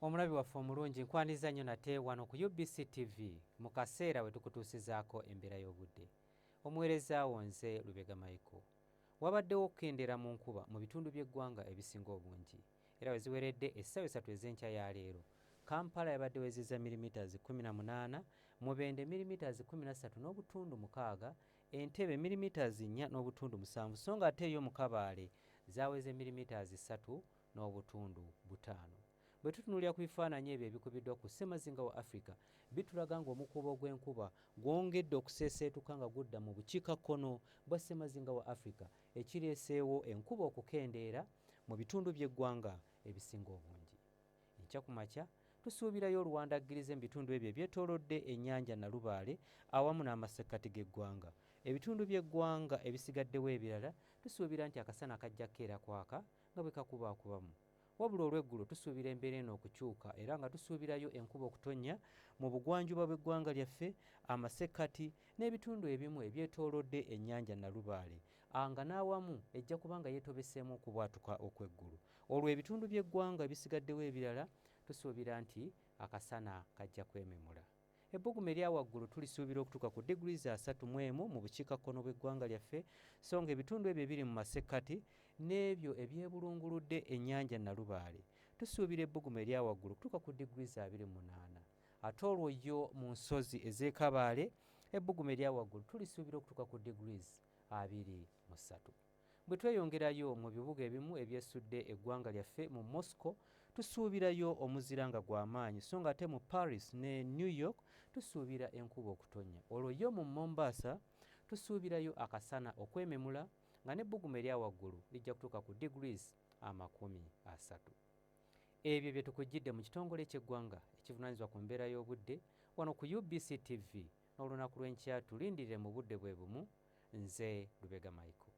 Omulabi waffe omulungi nkwaniza nnyo nate wano ku UBC TV mu kaseera we tukutuusizaako embeera y'obudde. Omuweereza wo nze Lubega Micheal. Wabaddewo okukendeera mu nkuba mu bitundu by'eggwanga ebisinga obungi era weziweredde essaawa 3 ez'enkya ya leero. Kampala yabadde wezizza milimitaazi 18, Mubende milimitaazi 13.6, Entebbe milimitaazi 4.7, so nga ate eyo mu Kabaale zaaweze milimitaazi 3.5. Bwe tutunuulira ku bifaananyi ebyo ebikubiddwa ku ssemazinga wa Africa bitulaga ng'omukuubo gw'enkuba gwongedde okuseeseetuka nga gudda mu bukiikakkono bwa ssemazinga wa Africa ekireeseewo enkuba okukendeera mu bitundu by'eggwanga ebisinga obungi. Enkya ku makya tusuubirayo oluwandaggirize mu bitundu ebyo ebyetoolodde ennyanja Nalubaale awamu n'amasekkati g'eggwanga. Ebitundu by'eggwanga ebisigaddewo ebirala tusuubira nti akasana kajja kkeera kwaka nga bwe kakubaakubamu. Wabula olw'eggulo tusuubira embeera eno okukyuka era nga tusuubirayo enkuba okutonnya mu bugwanjuba bw'eggwanga lyaffe, amasekkati n'ebitundu ebimu ebyetoolodde ennyanja Nalubaale nga n'awamu ejja kuba nga yeetobeseemu okubwatuka okw'eggulu. Olwo ebitundu by'eggwanga ebisigaddewo ebirala tusuubira nti akasana kajja kwememula. Ebbugumu erya waggulu tulisuubira okutuuka ku degrees 31 mu bukiikakkono bw'eggwanga lyaffe, so nga ebitundu ebyo ebiri mu masekkati n'ebyo ebyebulunguludde ennyanja Nalubaale tusuubira ebbugumu erya waggulu okutuuka ku degrees 28. Ate olwo yo mu nsozi ez'e ebbugumu erya waggulu tulisuubira okutuuka ku degrees 23. Bwe tweyongerayo mu bibuga ebimu ebyesudde eggwanga lyaffe, mu Moscow tusuubirayo omuzira nga gw'amaanyi, so nga ate mu Paris ne New York tusuubira enkuba okutonnya. Olwo yo mu Mombasa tusuubirayo akasana okwememula nga n'ebbugumu erya waggulu lijja kutuuka ku degrees 30. Ebyo bye tukujjidde mu kitongole ky'eggwanga ekivunaanyizibwa ku mbeera y'obudde wano ku UBC TV n'olunaku lw'enkya tulindirire mu budde bwe bumu. Nze Lubega Micheal.